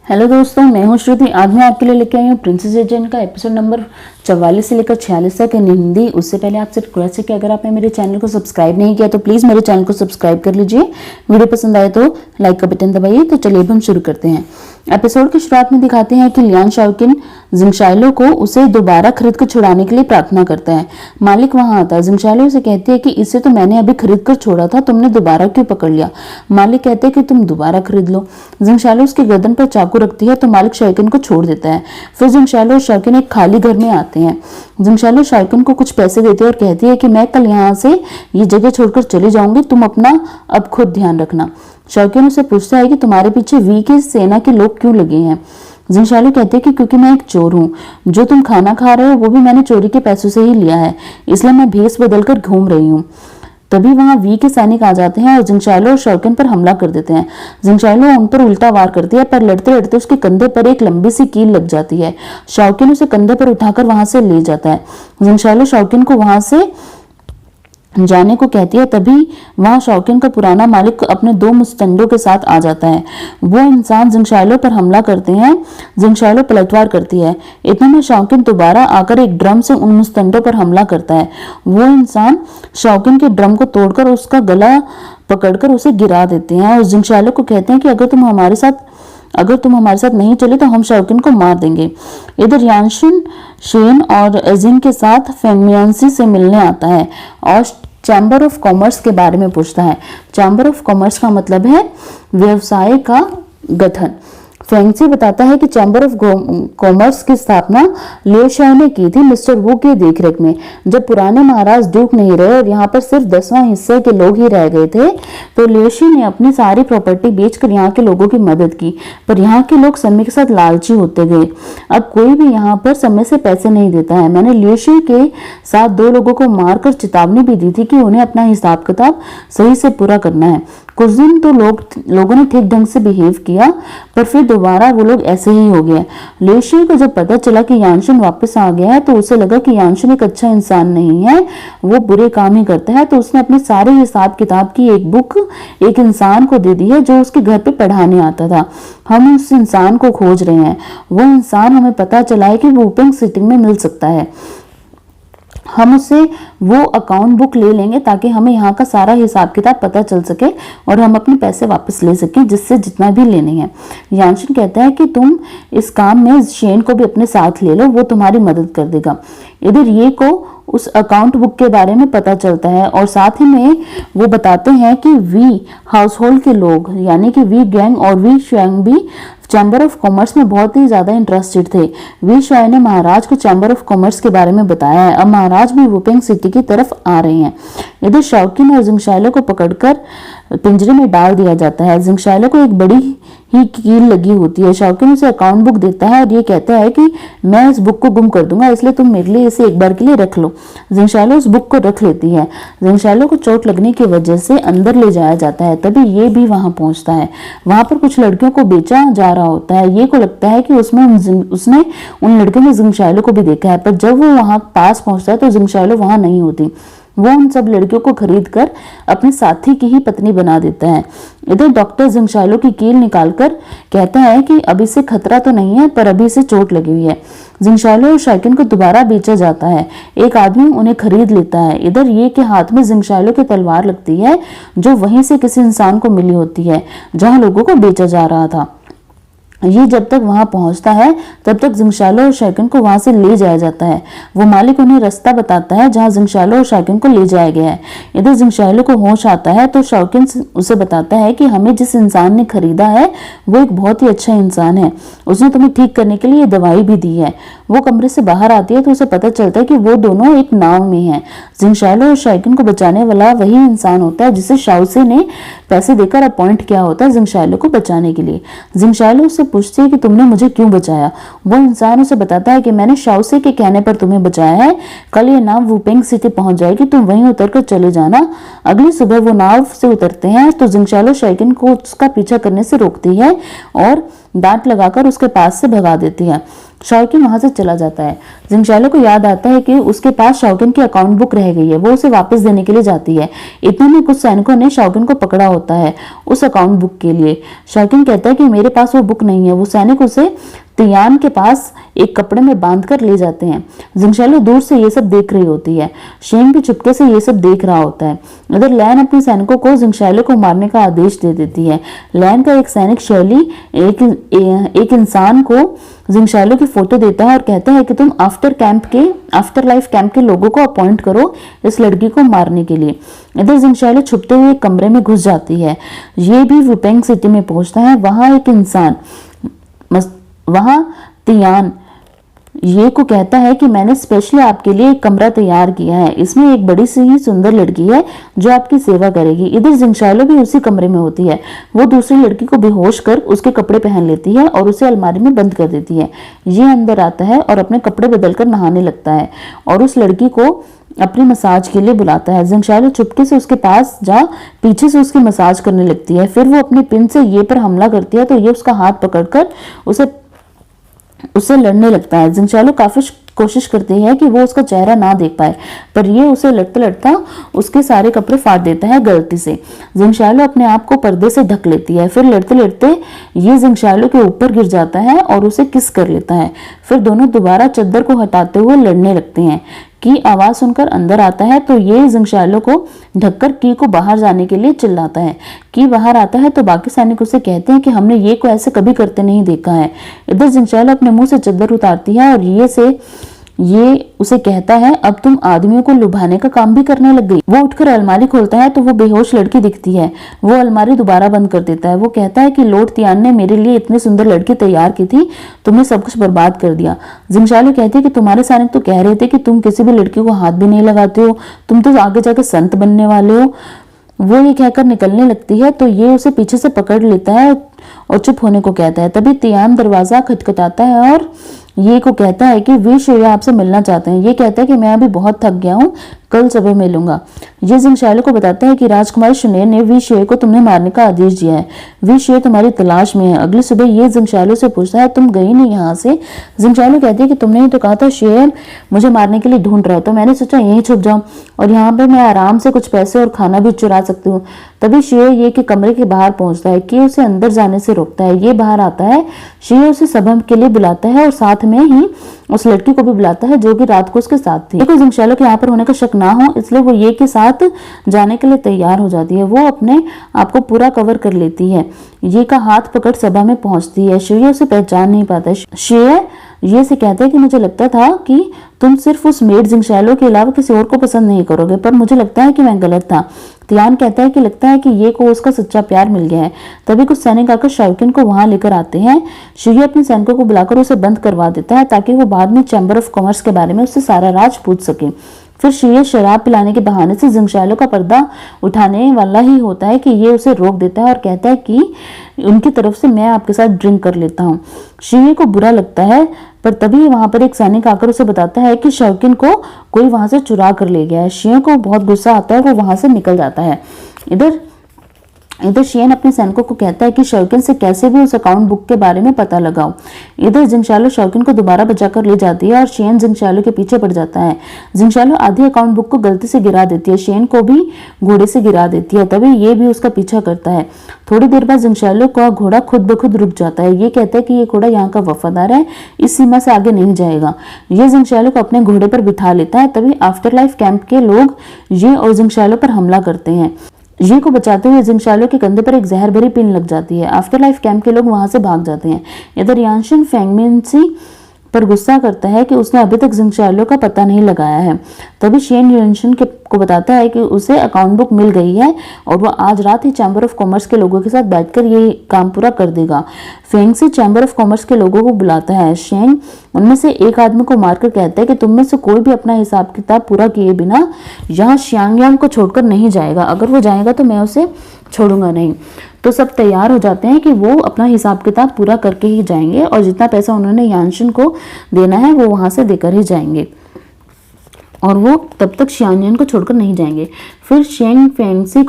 Hello दोस्तों, मैं हूं श्रुति। आज मैं आपके लिए लेके आई हूँ प्रिंसेस एजेंट का एपिसोड नंबर 44 से लेकर 46 तक इन हिंदी। उससे पहले आपसे रिक्वेस्ट है कि अगर आपने मेरे चैनल को सब्सक्राइब नहीं किया तो प्लीज़ मेरे चैनल को सब्सक्राइब कर लीजिए। वीडियो पसंद आए तो लाइक का बटन दबाइए। तो चलिए अब हम शुरू करते हैं। एपिसोड की शुरुआत में दिखाते हैं कि लियान शाओकिन जिंगशाइलो को उसे दोबारा खरीद कर छुड़ाने के लिए प्रार्थना करता है। मालिक वहां आता है। जिंगशाइलो उसे कहती है कि इसे तो मैंने अभी खरीद कर छोड़ा था, तुमने दोबारा क्यों पकड़ लिया। मालिक कहते हैं कि तुम दोबारा खरीद लो। जिंगशाइलो उसकी गर्दन पर चाकू रखती है तो मालिक शाओकिन को छोड़ देता है। फिर जिंगशाइलो और शाओकिन एक खाली घर में आते हैं। जिंगशाइलो शाओकिन को कुछ पैसे देती है और कहती है कि मैं कल यहाँ से ये जगह छोड़कर चली जाऊंगी, तुम अपना अब खुद ध्यान रखना। शाओकिन उसे पूछता है कि तुम्हारे पीछे वी की सेना के लोग क्यों लगे हैं। जिंगशाइलो कहते हैं कि क्योंकि मैं एक चोर हूँ, जो तुम खाना खा रहे हो वो भी मैंने चोरी के पैसों से ही लिया है, इसलिए मैं भेस बदलकर घूम रही हूँ। तभी वहां वी के सैनिक आ जाते हैं और जिंगशाइलो और शाओकिन पर हमला कर देते हैं। जिंगशाइलो उन पर उल्टा वार करती है, पर लड़ते लड़ते उसके कंधे पर एक लंबी सी कील लग जाती है। शाओकिन उसे कंधे पर उठाकर वहां से ले जाता है। जिंगशाइलो शाओकिन को वहां से जाने को कहती है। तभी वहां शाओकिन का पुराना मालिक अपने दो मुस्तंडों के साथ आ जाता है। वो इंसान जिंगशाइलो पर हमला करते हैं। जिंगशाइलो पलटवार करती है। इतने में शाओकिन दोबारा आकर एक ड्रम से उन मुस्तंडों पर हमला करता है। वो इंसान शाओकिन के ड्रम को तोड़कर उसका गला पकड़कर उसे गिरा देते हैं और जिंगशाइलो को कहते हैं कि अगर तुम हमारे साथ नहीं चले तो हम शाओकिन को मार देंगे। इधर यानशिन शेन और एजिंग के साथ फेंगमियांसी से मिलने आता है और चैम्बर ऑफ कॉमर्स के बारे में पूछता है। चैम्बर ऑफ कॉमर्स का मतलब है व्यवसाय का गठन। फेंगसी बताता है कि चैम्बर ऑफ कॉमर्स की स्थापना लियो शाओ ने की थी मिस्टर वू के देखरेख में। जब पुराने महाराज ड्यूक नहीं रहे और यहाँ पर सिर्फ 10वां हिस्से के लोग ही रह गए थे तो लियोशी ने अपनी सारी प्रॉपर्टी बेचकर यहाँ के लोगों की मदद की, पर यहाँ के लोग समय के साथ लालची होते गए। अब कोई भी यहाँ पर समय से पैसे नहीं देता है। मैंने लियोशी के साथ 2 लोगों को मारकर चेतावनी भी दी थी कि उन्हें अपना हिसाब किताब सही से पूरा करना है। कुछ दिन तो लोगों ने ठीक ढंग से बिहेव किया, पर फिर दोबारा वो लोग ऐसे ही हो गए। लियोशी को जब पता चला कि यानशिन वापस आ गया है तो उसे लगा कि यानशिन एक अच्छा इंसान नहीं है, वो बुरे काम ही करता है। तो उसने अपने सारे हिसाब किताब की एक बुक एक इंसान को दे दी है जो उसके घर पे पढ़ाने आता था। हम उस इंसान को खोज रहे हैं। वो इंसान हमें पता चला है कि वुपेंग सिटी में मिल सकता है। हम उससे वो अकाउंट बुक ले लेंगे ताकि हमें यहाँ का सारा हिसाब किताब पता चल सके और हम अपने पैसे वापस ले सकें, जिससे जितना भी लेने हैं। यानशिन कहता है कि तुम इस काम में शेन को भी अपने साथ ले लो, वो तुम्हारी मदद कर देगा। इधर ये को उस अकाउंट बुक के बारे में पता चलता है और साथ ही में वो बताते हैं कि वी हाउस होल्ड के लोग यानी कि वी गैंग और वी शुआंग भी चैम्बर ऑफ कॉमर्स में बहुत ही ज्यादा इंटरेस्टेड थे। वी शुआंग ने महाराज को चैम्बर ऑफ कॉमर्स के बारे में बताया है। अब महाराज भी वुपेंग सिटी की तरफ आ रहे हैं। इधर शाओकिन और जिंगशाइलो को पकड़कर पिंजरे में डाल दिया जाता है। जिंगशाइलो को एक बड़ी ही कील लगी होती है। शाओकिन उसे अकाउंट बुक देता है और ये कहता है कि मैं इस बुक को गुम कर दूंगा, इसलिए तुम मेरे लिए इसे एक बार के लिए रख लो। जिंगशाइलो उस बुक को रख लेती है। जिंगशाइलो को चोट लगने की वजह से अंदर ले जाया जाता है। तभी ये भी वहां पहुंचता है। वहां पर कुछ लड़कियों को बेचा जा रहा होता है। ये को लगता है कि उसने उन लड़कियों में जिंगशाइलो को भी देखा है, पर जब वो वहां पास पहुंचता है तो जिंगशाइलो वहां नहीं होती। वो उन सब लड़कियों को खरीद कर अपने साथी की ही पत्नी बना देता है। इधर डॉक्टर जिंगशाइलो की कील निकालकर कहता है कि अभी से खतरा तो नहीं है, पर अभी से चोट लगी हुई है। जिंगशाइलो और शाओकिन को दोबारा बेचा जाता है। एक आदमी उन्हें खरीद लेता है। इधर ये के हाथ में जिंगशाइलो की तलवार लगती है जो वहीं से किसी इंसान को मिली होती है जहां लोगों को बेचा जा रहा था। ये जब तक वहां पहुंचता है तब तक जिंगशाइलो और शाओकिन को वहां से ले जाया जाता है। वो मालिक उन्हें रास्ता बताता है जहां जिंगशाइलो और शाओकिन को ले जाया गया है। इधर जिंगशाइलो को होश आता है तो शाओकिन उसे बताता है कि हमें जिस इंसान ने खरीदा है वो एक बहुत ही अच्छा इंसान है, उसने तुम्हें ठीक करने के लिए दवाई भी दी है। वो कमरे से बाहर आती है तो उसे पता चलता है कि वो दोनों एक नाव में हैं। जिंगशाइलो और शाओकिन को बचाने वाला वही इंसान होता है जिसे शाओसे ने पैसे देकर अपॉइंट किया होता है जिंगशाइलो को बचाने के लिए। जिंगशाइलो उससे पूछती है कि तुमने मुझे क्यों बचाया। वो इंसान उसे बताता है कि मैंने शाओसे के कहने पर तुम्हें बचाया है। कल ये नाव वुपेंग सिटी पहुंच जाएगी, तुम वहीं उतरकर चले जाना। अगली सुबह वो नाव से उतरते हैं तो जिंगशाइलो शाओकिन को उसका पीछा करने से रोकती है और डांट लगाकर उसके पास से भगा देती है। शाओकिन वहां से चला जाता है। जिंगशालो को याद आता है कि उसके पास शाओकिन की अकाउंट बुक रह गई है, वो उसे वापस देने के लिए जाती है। इतने में कुछ सैनिकों ने शाओकिन को पकड़ा होता है उस अकाउंट बुक के लिए। शाओकिन कहता है कि मेरे पास वो बुक नहीं है। वो सैनिक उसे तियान के पास एक कपड़े में बांधकर ले जाते हैं। जिंगशालो दूर से ये सब देख रही होती है। शेंग भी चुपके से ये सब देख रहा होता है। इधर लैन अपने सैनिकों को जिंगशालो को मारने का आदेश दे देती है। लैन का एक सैनिक शर्ली एक इंसान को जिंगशालो की फोटो देता है और कहता है कि तुम आफ्टर लाइफ कैंप के लोगों को अपॉइंट करो इस लड़की को मारने के लिए। इधर जिंगशालो छुपते हुए कमरे में घुस जाती है। ये भी वुपेंग सिटी में पहुंचता है। वहां तियान ये को कहता है कि मैंने स्पेशली आपके लिए एक कमरा तैयार किया है, इसमें एक बड़ी सी सुंदर लड़की है जो आपकी सेवा करेगी। इधर जिंगशालो भी उसी कमरे में होती है। वो दूसरी लड़की को बेहोश कर उसके कपड़े पहन लेती है और उसे अलमारी में बंद कर देती है। ये अंदर आता है और अपने कपड़े बदलकर नहाने लगता है और उस लड़की को अपनी मसाज के लिए बुलाता है। जिंगशालो चुपके से उसके पास जा पीछे से उसकी मसाज करने लगती है। फिर वो अपने पिन से ये पर हमला करती है तो ये उसका हाथ पकड़कर उससे लड़ने लगता है। जिंगशालो काफी कोशिश करती है कि वो उसका चेहरा ना देख पाए, पर ये उसे लड़ता लड़ता उसके सारे कपड़े फाड़ देता है गलती से। जिंगशालो अपने आप को पर्दे से ढक लेती है। फिर लड़ते लड़ते ये जिंगशालो के ऊपर गिर जाता है और उसे किस कर लेता है। फिर दोनों दोबारा चद्दर को हटाते हुए लड़ने लगते हैं। की आवाज सुनकर अंदर आता है तो ये जिंगशालो को ढककर की को बाहर जाने के लिए चिल्लाता है। की बाहर आता है तो बाकी सैनिक उसे कहते हैं कि हमने ये को ऐसे कभी करते नहीं देखा है। इधर जिंगशालो अपने मुंह से चद्दर उतारती है और ये उसे कहता है अब तुम आदमियों को लुभाने का काम भी करने लग गई। वो उठकर अलमारी खोलता है तो वो बेहोश लड़की दिखती है। वो अलमारी दोबारा बंद कर देता है। वो कहता है कि लॉर्ड तियान ने मेरे लिए इतनी सुंदर लड़की तैयार की थी, तुमने सब कुछ बर्बाद कर दिया। जिंगशालो कहती है कि तुम्हारे सैनिक तो कह रहे थे कि तुम किसी भी लड़की को हाथ भी नहीं लगाते हो, तुम तो आगे जाके संत बनने वाले हो। वो ये कहकर निकलने लगती है तो ये उसे पीछे से पकड़ लेता है और चुप होने को कहता है। तभी तियान दरवाजा खटखटाता है और ये को कहता है कि वी शुए आपसे मिलना चाहते हैं। ये कहता है कि मैं अभी बहुत थक गया हूँ, कल सुबह मिलूंगा। ये जिंगशालो को बताता है कि राजकुमारी शुने ने वी शुए को तुम्हें मारने का आदेश दिया है। वी शुए तुम्हारी तलाश में है। अगली सुबह ये जिंगशालो से पूछता है तुम गई नहीं यहाँ से। जिंगशालो कहती है कि तुमने ही तो कहा था शुए मुझे मारने के लिए ढूंढ रहा है, तो मैंने सोचा यहीं छुप जाऊं और यहाँ पे मैं आराम से कुछ पैसे और खाना भी चुरा सकती हूँ। तभी शुए ये के कमरे के बाहर पहुंचता है कि उसे अंदर जाने से रोकता है। ये बाहर आता है, शुए उसे सभा के लिए बुलाता है और साथ में ही उस लड़की को भी बुलाता है जो कि रात को उसके साथ थी। देखो जिंगशालो के यहाँ पर होने का शक ना हो इसलिए वो ये के साथ जाने के लिए तैयार हो जाती है। वो अपने आप को पूरा कवर कर लेती है। ये का हाथ पकड़ सभा में पहुंचती है। शुए उसे पहचान नहीं पाता। शुए ये से कहते हैं कि मुझे लगता था कि तुम सिर्फ उस मेड जिंगशालो के अलावा किसी और को पसंद नहीं करोगे, पर मुझे लगता है कि मैं गलत था। तियान कहता है कि लगता है कि ये को उसका सच्चा प्यार मिल गया है। तभी कुछ सैनिक आकर शाओकिन को वहां लेकर आते हैं। शुए अपने सैनिकों को बुलाकर उसे बंद करवा देता है ताकि वो बाद में चैम्बर ऑफ कॉमर्स के बारे में उससे सारा राज पूछ सके। फिर शुए शराब पिलाने के बहाने से जिंगशालो का पर्दा उठाने वाला ही होता है कि ये उसे रोक देता है और कहता है कि उनकी तरफ से मैं आपके साथ ड्रिंक कर लेता हूँ। शुए को बुरा लगता है, पर तभी वहां पर एक सैनिक आकर उसे बताता है कि शाओकिन को कोई वहां से चुरा कर ले गया है। शुए को बहुत गुस्सा आता है, वो वहां से निकल जाता है। इधर शियन अपने सैनिकों को कहता है कि शाओकिन से कैसे भी उस अकाउंट बुक के बारे में पता लगाओ। इधर जिंगशालो शाओकिन को दोबारा बचाकर ले जाती है और शियन जिंगशालो के पीछे पड़ जाता है। जिंगशालो आधी अकाउंट बुक को गलती से गिरा देती है। शियन को भी घोड़े से गिरा देती है। तभी ये भी उसका पीछा करता है। थोड़ी देर बाद जिंगशालो का घोड़ा खुद ब खुद रुक जाता है। ये कहता है कि ये घोड़ा यहाँ का वफादार है, इस सीमा से आगे नहीं जाएगा। ये जिंगशालो को अपने घोड़े पर बिठा लेता है। तभी आफ्टर लाइफ कैंप के लोग ये और जिंगशालो पर हमला करते हैं। ये को बचाते हुए जिंगशालो के कंधे पर एक जहर भरी पिन लग जाती है। आफ्टर लाइफ कैंप के लोग वहां से भाग जाते हैं। इधर यानशिन फेंगमिनसी पर गुस्सा करता है कि उसने अभी तक जिंगशालो का पता नहीं लगाया है। तभी शेन यानशिन को बताता है कि उसे अकाउंट बुक मिल गई है और वो आज रात ही चैम्बर ऑफ कॉमर्स के लोगों के साथ बैठकर ये काम पूरा कर देगा। फेंग से चैम्बर ऑफ कॉमर्स के लोगों को बुलाता है। शेन उनमें से एक आदमी को मारकर कहता है कि तुम में से कोई भी अपना हिसाब किताब पूरा किए बिना यहाँ शियांगयांग को छोड़कर नहीं जाएगा। अगर वो जाएगा तो मैं उसे छोड़ूंगा नहीं। तो सब तैयार हो जाते हैं कि वो अपना हिसाब किताब पूरा करके ही जाएंगे और जितना पैसा उन्होंने यानशिन को देना है वो वहां से देकर ही जाएंगे और वो तब तक शियांगयांग को छोड़कर नहीं जाएंगे। फिर शेंग फेंसी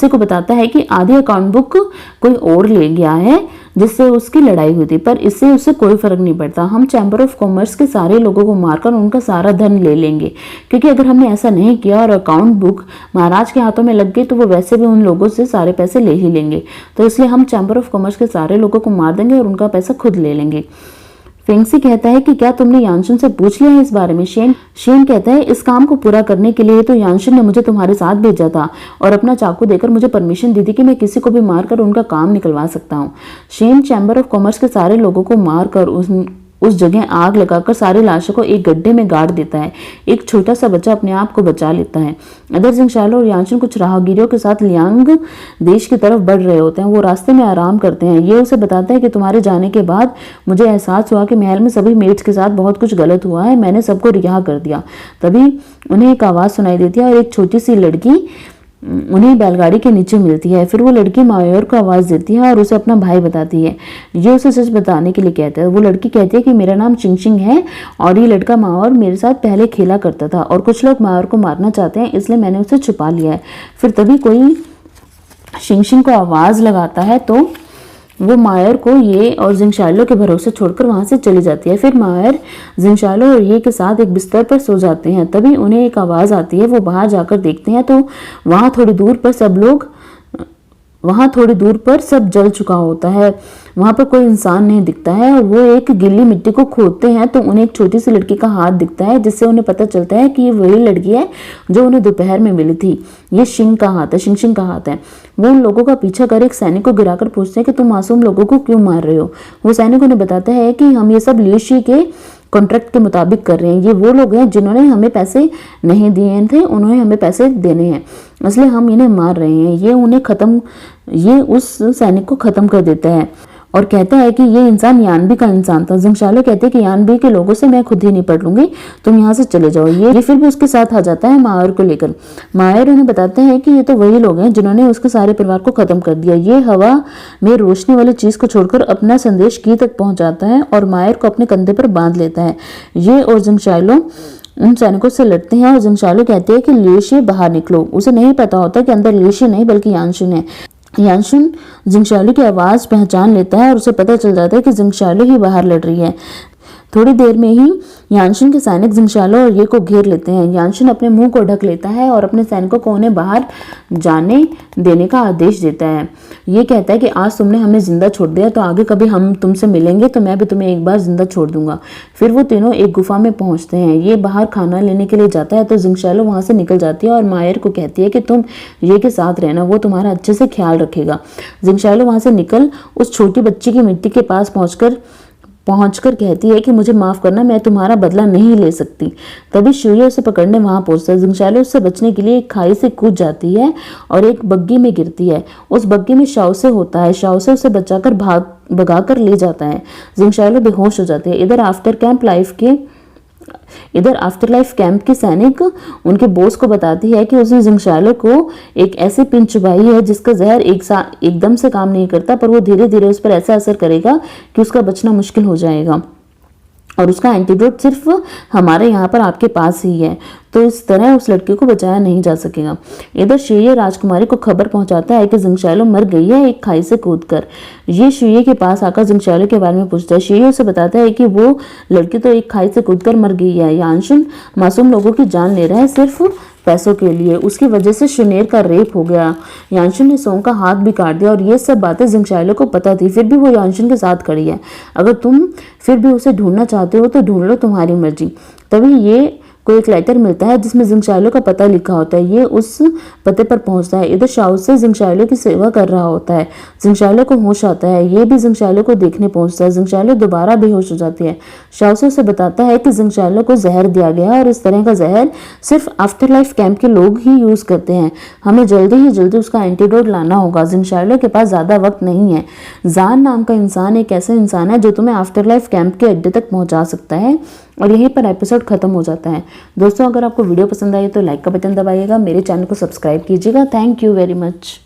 को बताता है कि आधी अकाउंट बुक कोई और ले गया है। जिससे उसकी लड़ाई हुई थी, पर इससे उससे कोई फर्क नहीं पड़ता। हम चैम्बर ऑफ कॉमर्स के सारे लोगों को मारकर उनका सारा धन ले लेंगे, क्योंकि अगर हमने ऐसा नहीं किया और अकाउंट बुक महाराज के हाथों में लग गई तो वो वैसे भी उन लोगों से सारे पैसे ले ही लेंगे। तो इसलिए हम चैम्बर ऑफ कॉमर्स के सारे लोगों को मार देंगे और उनका पैसा खुद ले लेंगे। फेंगसी कहता है कि क्या तुमने यानशुन से पूछ लिया है इस बारे में? शेन कहता है इस काम को पूरा करने के लिए तो यानशुन ने मुझे तुम्हारे साथ भेजा था और अपना चाकू देकर मुझे परमिशन दी थी कि मैं किसी को भी मारकर उनका काम निकलवा सकता हूँ। शेन चैम्बर ऑफ कॉमर्स के सारे लोगों को मारकर उस जगह आग लगाकर सारी लाशों को एक गड्ढे में गाड़ देता है। एक छोटा सा बच्चा अपने आप को बचा लेता है। अदर जिंगशालो और यानशुन कुछ राहगीरों के साथ लियांग देश की तरफ बढ़ रहे होते हैं। वो रास्ते में आराम करते हैं। ये उसे बताता है कि तुम्हारे जाने के बाद मुझे एहसास हुआ कि महल में सभी मेट्स के साथ बहुत कुछ गलत हुआ है, मैंने सबको रिहा कर दिया। तभी उन्हें एक आवाज़ सुनाई देती है और एक छोटी सी लड़की उन्हें बैलगाड़ी के नीचे मिलती है। फिर वो लड़की मायोर को आवाज़ देती है और उसे अपना भाई बताती है। ये उसे सच बताने के लिए कहता है। वो लड़की कहती है कि मेरा नाम चिंगचिंग है और ये लड़का मायोर मेरे साथ पहले खेला करता था और कुछ लोग मायोर को मारना चाहते हैं, इसलिए मैंने उसे छुपा लिया है। फिर तभी कोई चिंगचिंग को आवाज़ लगाता है तो वो मायर को ये और जिंगशालो के भरोसे छोड़कर वहां से चली जाती है। फिर मायर जिंगशालो और ये के साथ एक बिस्तर पर सो जाते हैं। तभी उन्हें एक आवाज़ आती है। वो बाहर जाकर देखते हैं तो वहां थोड़ी दूर पर सब जल चुका होता है। वहां पर कोई इंसान नहीं दिखता है और वो एक गीली मिट्टी को खोदते हैं तो उन्हें एक छोटी सी लड़की का हाथ दिखता है, जिससे उन्हें पता चलता है कि ये वही लड़की है जो उन्हें दोपहर में मिली थी। ये शिंग का हाथ है। वो उन लोगों का पीछा कर एक सैनिक को गिराकर पूछते हैं कि तुम मासूम लोगों को क्यों मार रहे हो। वो सैनिक उन्हें बताता है कि हम ये सब लियूशी के कॉन्ट्रैक्ट के मुताबिक कर रहे हैं। ये वो लोग हैं जिन्होंने हमें पैसे नहीं दिए थे, उन्होंने हमें पैसे देने हैं, इसलिए हम इन्हें मार रहे हैं। ये उस सैनिक को खत्म कर देता है और कहता है कि ये इंसान यानबी का इंसान था। जिंगशालो कहते हैं कि यानबी के लोगों से मैं खुद ही निपट लूंगी, तुम यहाँ से चले जाओ। ये फिर भी उसके साथ आ जाता है मायर को लेकर। मायर उन्हें बताते हैं कि ये तो वही लोग हैं जिन्होंने उसके सारे परिवार को खत्म कर दिया। ये हवा में रोशनी वाली चीज को छोड़कर अपना संदेश की तक पहुंचाता है और मायर को अपने कंधे पर बांध लेता है। ये और जिंगशालो उन सैनिकों से लड़ते हैं और जिंगशालो कहते हैं कि लियूशी बाहर निकलो। उसे नहीं पता होता कि अंदर लियूशी नहीं बल्कि यानशुन है। यानशुन जिंगशालो की आवाज़ पहचान लेता है और उसे पता चल जाता है कि जिंगशालो ही बाहर लड़ रही है। थोड़ी देर में ही यानशुन के सैनिक जिंगशालो और ये को घेर लेते हैं। यानशुन अपने मुंह को ढक लेता है और अपने सैनिकों को उन्हें बाहर जाने देने का आदेश देता है। ये कहता है कि आज तुमने हमें जिंदा छोड़ दिया तो आगे कभी हम तुमसे मिलेंगे तो मैं भी तुम्हें एक बार जिंदा छोड़ दूंगा। फिर वो तीनों एक गुफा में पहुंचते हैं। ये बाहर खाना लेने के लिए जाता है तो जिंगशालो वहां से निकल जाती है और मायर को कहती है कि तुम ये के साथ रहना, वो तुम्हारा अच्छे से ख्याल रखेगा। जिंगशालो वहां से निकल उस छोटी बच्ची की मिट्टी के पास पहुंचकर कहती है कि मुझे माफ करना, मैं तुम्हारा बदला नहीं ले सकती। तभी शुये उसे पकड़ने वहां पहुंचता है। जिंगशालो उससे बचने के लिए एक खाई से कूद जाती है और एक बग्गी में गिरती है। उस बग्गी में शाओसे होता है। शाओसे उसे बचाकर भगाकर ले जाता है। जिंगशालो बेहोश हो जाती है। इधर आफ्टर लाइफ कैंप की सैनिक उनके बॉस को बताती है कि उसने जिंगशालो को एक ऐसी पिन चुभाई है जिसका जहर एकदम से काम नहीं करता, पर वो धीरे धीरे उस पर ऐसा असर करेगा कि उसका बचना मुश्किल हो जाएगा और उसका एंटीडोट सिर्फ हमारे यहाँ पर आपके पास ही है। तो इस तरह उस लड़के को बचाया नहीं जा सकेगा। इधर शुये राजकुमारी को खबर पहुंचाता है कि जिंगशालो मर गई है एक खाई से कूदकर। ये शुये के पास आकर जिंगशालो के बारे में पूछता है। शुये उसे बताता है कि वो लड़की तो एक खाई से कूदकर मर गई है। यानशुन मासूम लोगों की जान ले रहा है सिर्फ पैसों के लिए। उसकी वजह से शुनेर का रेप हो गया। यानशुन ने सोंग का हाथ भी काट दिया और ये सब बातें जिंगशालो को पता थी, फिर भी वो यानशुन के साथ खड़ी है। अगर तुम फिर भी उसे ढूंढना चाहते हो तो ढूंढ लो, तुम्हारी मर्जी। तभी ये को एक लेटर मिलता है जिसमें जिंगशालो का पता लिखा होता है। ये उस पते पर पहुंचता है। इधर शाओसे जिंगशालो की सेवा कर रहा होता है। जिंगशालो को होश आता है। ये भी जिंगशालो को देखने पहुंचता है। जिंगशालो दोबारा बेहोश हो जाती है। शाओसे उसे बताता है कि जिंगशालो को जहर दिया गया और इस तरह का जहर सिर्फ आफ्टर लाइफ कैंप के लोग ही यूज करते हैं। हमें जल्दी ही जल्दी उसका एंटीडोट लाना होगा। जिंगशालो के पास ज्यादा वक्त नहीं है। जान नाम का इंसान एक ऐसा इंसान है जो तुम्हें आफ्टर लाइफ कैंप के अड्डे तक पहुंचा सकता है। और यहीं पर एपिसोड खत्म हो जाता है। दोस्तों, अगर आपको वीडियो पसंद आई तो लाइक का बटन दबाइएगा, मेरे चैनल को सब्सक्राइब कीजिएगा। Thank you very much.